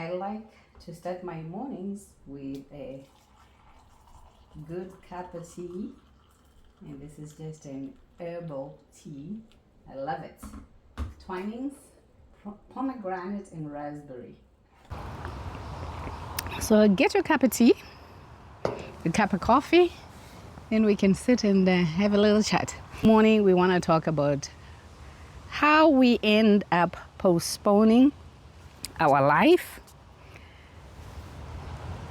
I like to start my mornings with a good cup of tea, and this is just an herbal tea. I love it. Twinings, pomegranate, and raspberry. So get your cup of tea, a cup of coffee, and we can sit and have a little chat. Morning, we want to talk about how we end up postponing our life.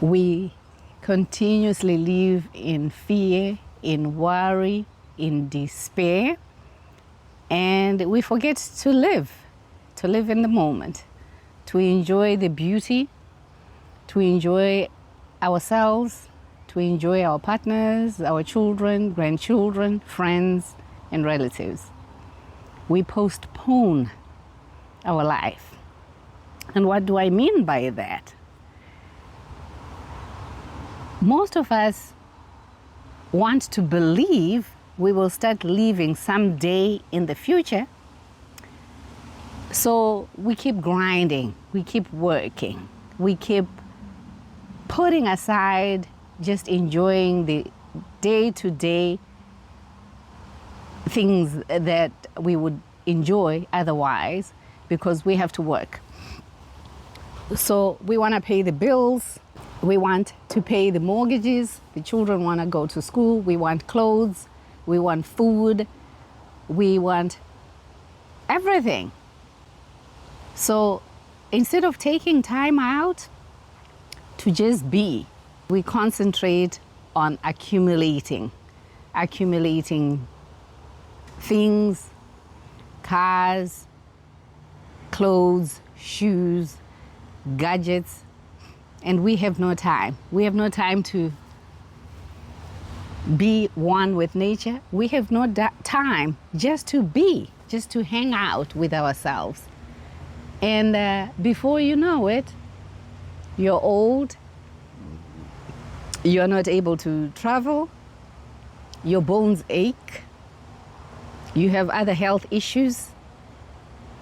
We continuously live in fear, in worry, in despair, and we forget to live in the moment, to enjoy the beauty, to enjoy ourselves, to enjoy our partners, our children, grandchildren, friends, and relatives. We postpone our life. And what do I mean by that? Most of us want to believe we will start living someday in the future. So we keep grinding, we keep working, we keep putting aside just enjoying the day-to-day things that we would enjoy otherwise because we have to work. So we want to pay the bills, we want to pay the mortgages, the children want to go to school, we want clothes, we want food, we want everything. So instead of taking time out to just be, we concentrate on accumulating things, cars, clothes, shoes, gadgets, and we have no time. We have no time to be one with nature. We have no time just to be, just to hang out with ourselves. And before you know it, you're old, you're not able to travel, your bones ache, you have other health issues,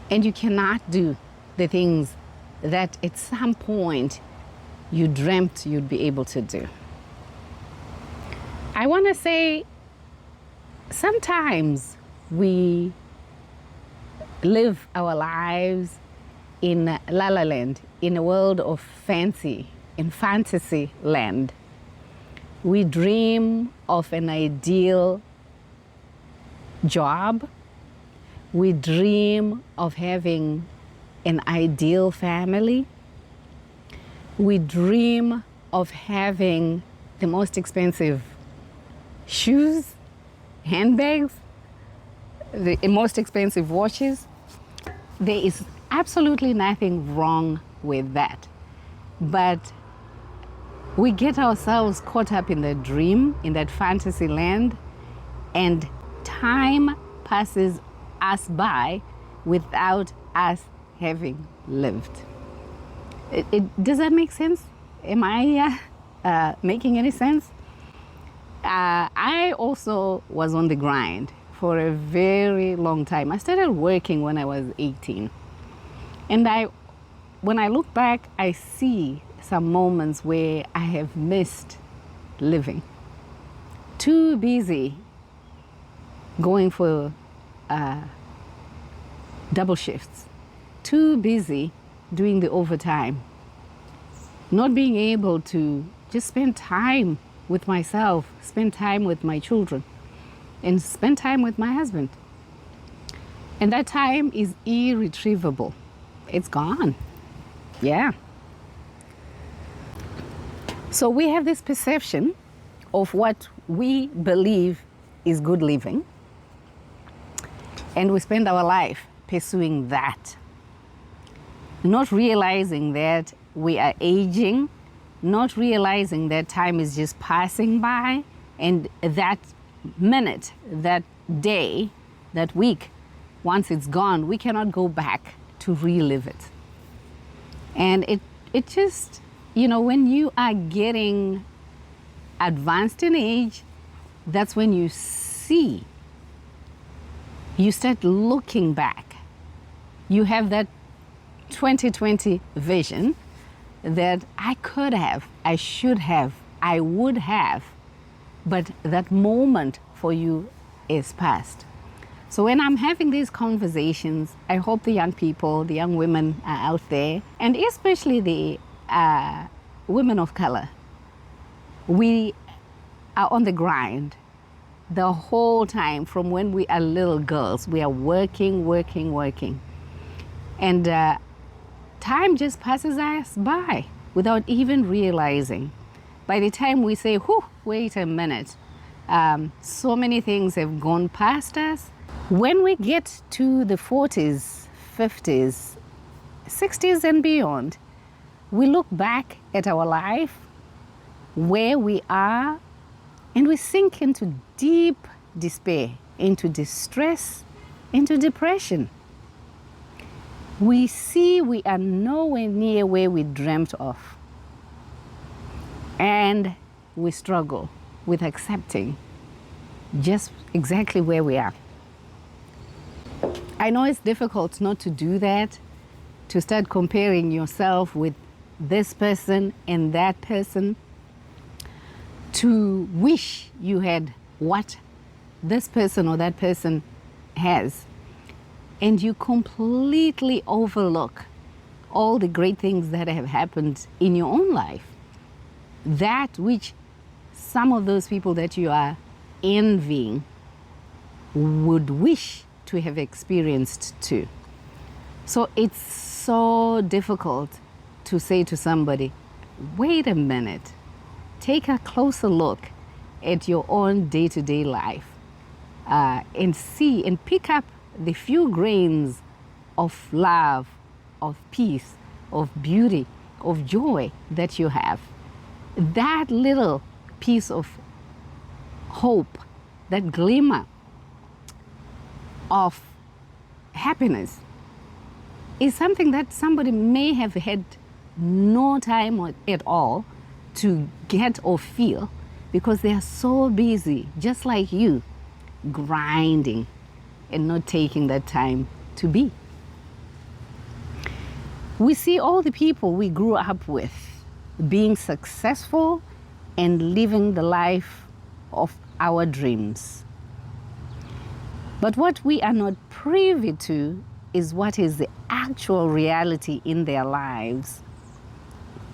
and you cannot do the things that at some point you dreamt you'd be able to do. I want to say sometimes we live our lives in La La Land, in a world of fancy, in fantasy land. We dream of an ideal job. We dream of having an ideal family. We dream of having the most expensive shoes, handbags, the most expensive watches. There is absolutely nothing wrong with that. But we get ourselves caught up in the dream, in that fantasy land, and time passes us by without us having lived. Does that make sense? Am I making any sense? I also was on the grind for a very long time. I started working when I was 18. And when I look back, I see some moments where I have missed living. Too busy going for double shifts. Too busy doing the overtime. Not being able to just spend time with myself, spend time with my children, and spend time with my husband. And that time is irretrievable. It's gone. Yeah. So we have this perception of what we believe is good living, and we spend our life pursuing that, not realizing that we are aging, not realizing that time is just passing by, and that minute, that day, that week, once it's gone, we cannot go back to relive it. And it just, when you are getting advanced in age, that's when you start looking back. You have that 2020 vision that I could have, I should have, I would have, but that moment for you is past. So when I'm having these conversations, I hope the young people, the young women are out there, and especially the women of color, we are on the grind the whole time from when we are little girls. We are working. And time just passes us by without even realizing. By the time we say, whew, wait a minute, so many things have gone past us. When we get to the 40s, 50s, 60s and beyond, we look back at our life, where we are, and we sink into deep despair, into distress, into depression. We see we are nowhere near where we dreamt of. And we struggle with accepting just exactly where we are. I know it's difficult not to do that, to start comparing yourself with this person and that person, to wish you had what this person or that person has. And you completely overlook all the great things that have happened in your own life. That which some of those people that you are envying would wish to have experienced too. So it's so difficult to say to somebody, wait a minute, take a closer look at your own day-to-day life and see and pick up the few grains of love, of peace, of beauty, of joy that you have. That little piece of hope, that glimmer of happiness is something that somebody may have had no time at all to get or feel, because they are so busy, just like you, grinding and not taking that time to be. We see all the people we grew up with being successful and living the life of our dreams. But what we are not privy to is what is the actual reality in their lives.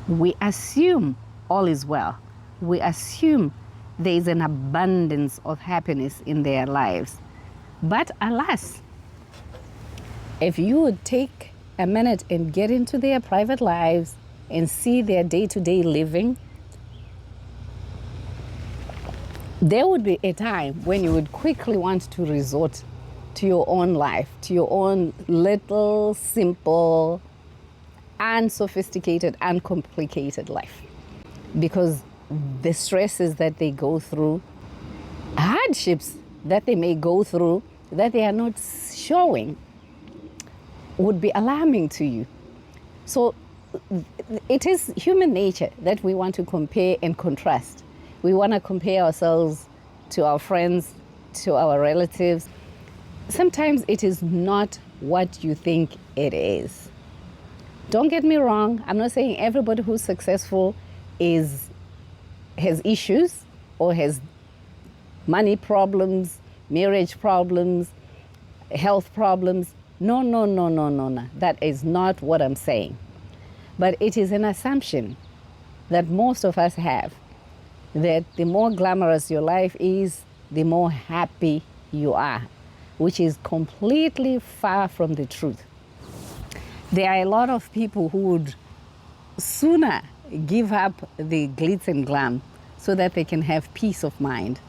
We assume all is well. We assume there is an abundance of happiness in their lives. But alas, if you would take a minute and get into their private lives and see their day-to-day living, there would be a time when you would quickly want to resort to your own life, to your own little, simple, unsophisticated, uncomplicated life. Because the stresses that they go through, hardships that they may go through that they are not showing, would be alarming to you. So it is human nature that we want to compare and contrast. We want to compare ourselves to our friends, to our relatives. Sometimes it is not what you think it is. Don't get me wrong, I'm not saying everybody who's successful has issues or has money problems, marriage problems, health problems. No. That is not what I'm saying. But it is an assumption that most of us have, that the more glamorous your life is, the more happy you are, which is completely far from the truth. There are a lot of people who would sooner give up the glitz and glam so that they can have peace of mind.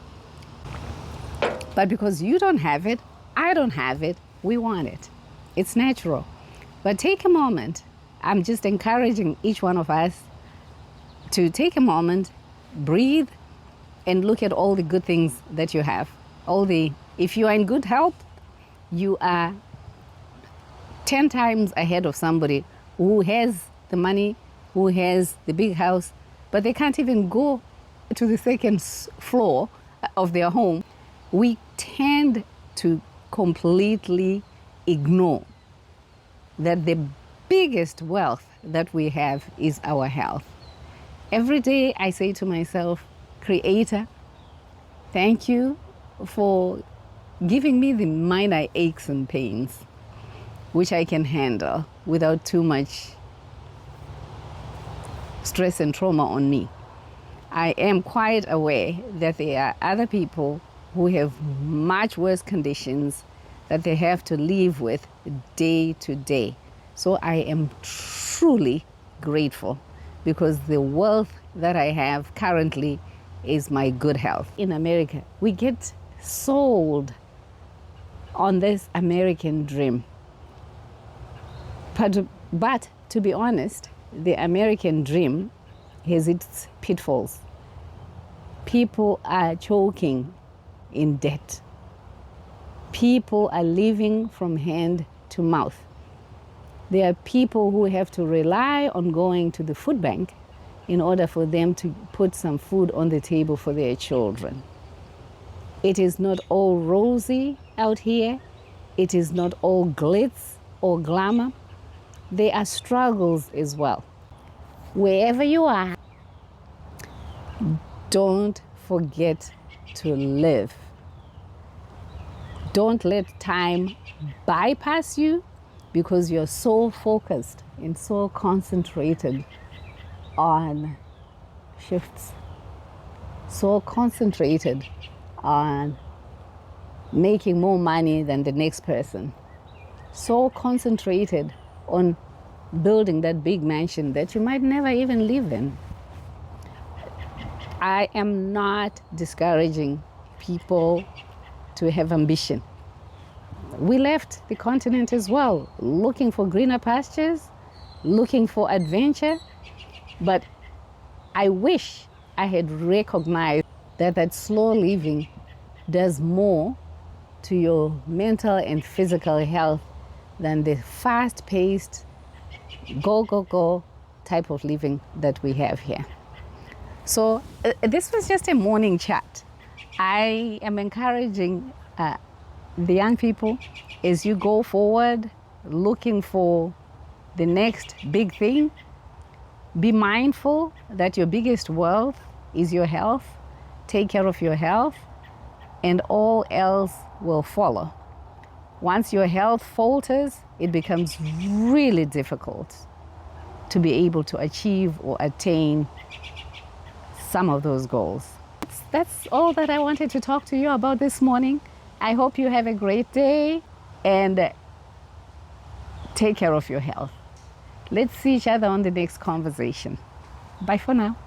But because you don't have it, I don't have it, we want it. It's natural. But take a moment. I'm just encouraging each one of us to take a moment, breathe, and look at all the good things that you have. If you are in good health, you are 10 times ahead of somebody who has the money, who has the big house, but they can't even go to the second floor of their home. We tend to completely ignore that the biggest wealth that we have is our health. Every day I say to myself, Creator, thank you for giving me the minor aches and pains, which I can handle without too much stress and trauma on me. I am quite aware that there are other people who have much worse conditions that they have to live with day to day. So I am truly grateful because the wealth that I have currently is my good health. In America, we get sold on this American dream. But to be honest, the American dream has its pitfalls. People are choking in debt. People are living from hand to mouth. There are people who have to rely on going to the food bank in order for them to put some food on the table for their children. It is not all rosy out here. It is not all glitz or glamour. There are struggles as well. Wherever you are, don't forget to live. Don't let time bypass you because you're so focused and so concentrated on shifts, so concentrated on making more money than the next person, so concentrated on building that big mansion that you might never even live in. I am not discouraging people to have ambition. We left the continent as well, looking for greener pastures, looking for adventure, but I wish I had recognized that slow living does more to your mental and physical health than the fast-paced, go type of living that we have here. So this was just a morning chat. I am encouraging the young people as you go forward looking for the next big thing. Be mindful that your biggest wealth is your health. Take care of your health and all else will follow. Once your health falters, it becomes really difficult to be able to achieve or attain some of those goals. That's all that I wanted to talk to you about this morning. I hope you have a great day and take care of your health. Let's see each other on the next conversation. Bye for now.